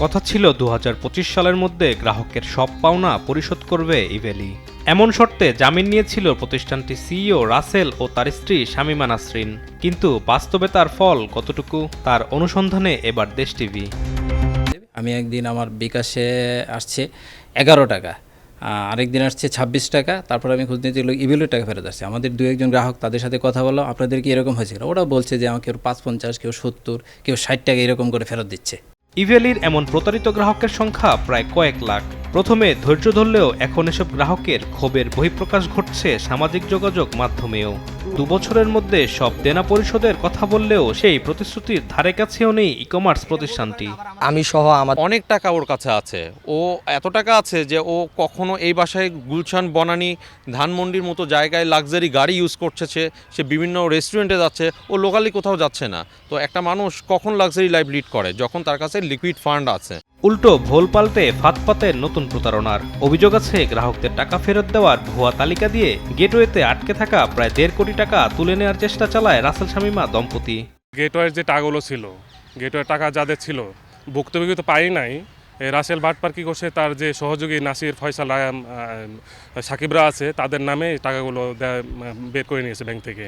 কথা ছিল ২০২৫ সালের মধ্যে গ্রাহকের সব পাওনা পরিশোধ করবে ইভেলি। এমন শর্তে জামিন নিয়েছিল প্রতিষ্ঠানটির সিইও রাসেল ও তার স্ত্রী শামীমা নাসরিন। কিন্তু বাস্তবে তার ফল কতটুকু, তার অনুসন্ধানে এবার দেশ টিভি। আমি একদিন আমার বিকাশে আসছে ১১ টাকা, আরেকদিন আসছে ২৬ টাকা, তারপর আমি খোঁজ নিতে গেলে ইভেলের টাকা ফেরত আসছে। আমাদের দু একজন গ্রাহক, তাদের সাথে কথা বললাম, আপনাদের কি এরকম হয়েছিল? ওরা বলছে যে আমাকে ৫-৫০, কেউ ৭০, কেউ ৬০ টাকা এরকম করে ফেরত দিচ্ছে। ইভেলির এমন প্রতারিত গ্রাহকের সংখ্যা প্রায় কয়েক লাখ। প্রথমে ধৈর্য ধরলেও এখন এসব গ্রাহকের ক্ষোভের বহিঃপ্রকাশ ঘটছে সামাজিক যোগাযোগ মাধ্যমেও। ২ বছরের মধ্যে সব দেনা পরিশোধের কথা বললেও সেই প্রতিশ্রুতির ধারে কাছেও নেই ই কমার্স প্রতিষ্ঠানটি। আমি সহ আমার অনেক টাকা ওর কাছে আছে। ও এত টাকা আছে যে ও কখনো এই বাসায় গুলশান, বনানী, ধানমন্ডির মতো জায়গায় লাক্সারি গাড়ি ইউজ করছে, সে বিভিন্ন রেস্টুরেন্টে যাচ্ছে, ও লোকালি কোথাও যাচ্ছে না। তো একটা মানুষ কখন লাক্সারি লাইফ লিড করে? যখন তার কাছে লিকুইড ফান্ড আছে। উল্টো ভোল পাল্টে ফাঁদপাতের নতুন প্রতারণার অভিযোগ আছে। গ্রাহকদের টাকা ফেরত দেওয়ার ভুয়া তালিকা দিয়ে গেটওয়েতে আটকে থাকা প্রায় ১.৫ কোটি টাকা তুলে নেওয়ার চেষ্টা চালায় রাসেল শামীমা দম্পতি। গেটওয়ের যে টাকাগুলো ছিল, গেটওয়ের টাকা যাদের ছিল, ভুক্তভোগী তো পাই নাই। রাসেল বাটপার কি করছে, তার যে সহযোগী নাসির, ফয়সাল, সাকিবরা আছে, তাদের নামে টাকাগুলো বের করে নিয়েছে ব্যাংক থেকে।